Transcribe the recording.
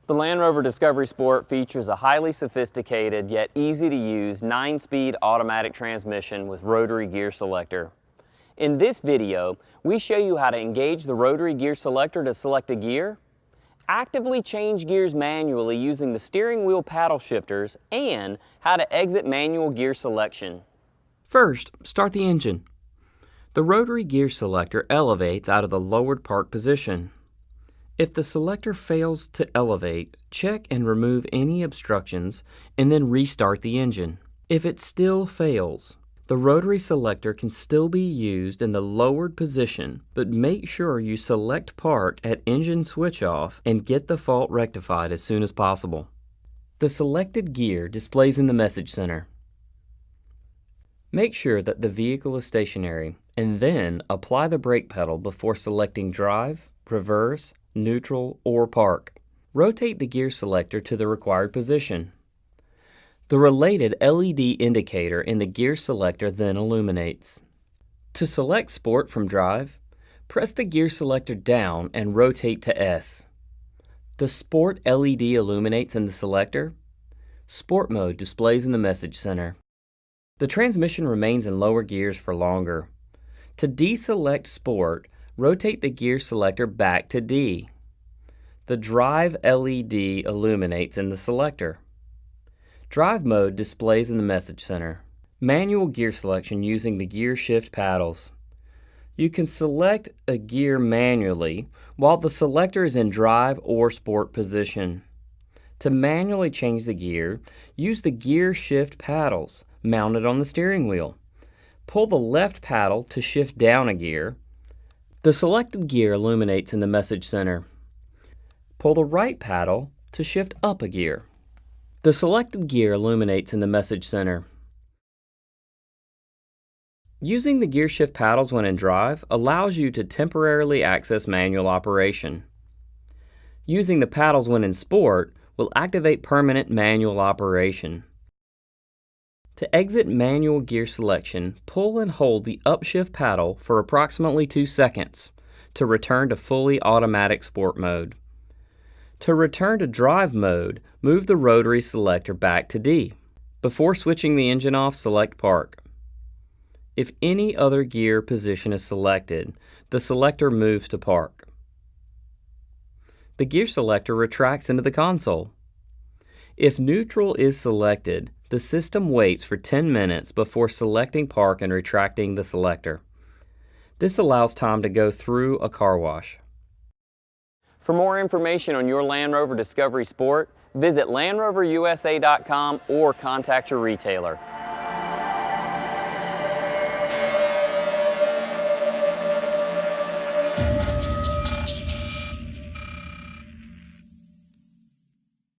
The Land Rover Discovery Sport features a highly sophisticated yet easy to use 9-speed automatic transmission with rotary gear selector. In this video, we show you how to engage the rotary gear selector to select a gear, actively change gears manually using the steering wheel paddle shifters, and how to exit manual gear selection. First, start the engine. The rotary gear selector elevates out of the lowered park position. If the selector fails to elevate, check and remove any obstructions and then restart the engine. If it still fails, the rotary selector can still be used in the lowered position, but make sure you select park at engine switch off and get the fault rectified as soon as possible. The selected gear displays in the message center. Make sure that the vehicle is stationary and then apply the brake pedal before selecting drive, reverse, neutral, or park. Rotate the gear selector to the required position. The related LED indicator in the gear selector then illuminates. To select Sport from Drive, press the gear selector down and rotate to S. The Sport LED illuminates in the selector. Sport mode displays in the message center. The transmission remains in lower gears for longer. To deselect Sport, rotate the gear selector back to D. The Drive LED illuminates in the selector. Drive mode displays in the message center. Manual gear selection using the gear shift paddles. You can select a gear manually while the selector is in drive or sport position. To manually change the gear, use the gear shift paddles mounted on the steering wheel. Pull the left paddle to shift down a gear. The selected gear illuminates in the message center. Pull the right paddle to shift up a gear. The selected gear illuminates in the message center. Using the gear shift paddles when in drive allows you to temporarily access manual operation. Using the paddles when in sport will activate permanent manual operation. To exit manual gear selection, pull and hold the upshift paddle for approximately 2 seconds to return to fully automatic sport mode. To return to drive mode, move the rotary selector back to D. Before switching the engine off, select park. If any other gear position is selected, the selector moves to park. The gear selector retracts into the console. If neutral is selected, the system waits for 10 minutes before selecting park and retracting the selector. This allows time to go through a car wash. For more information on your Land Rover Discovery Sport, visit LandRoverUSA.com or contact your retailer.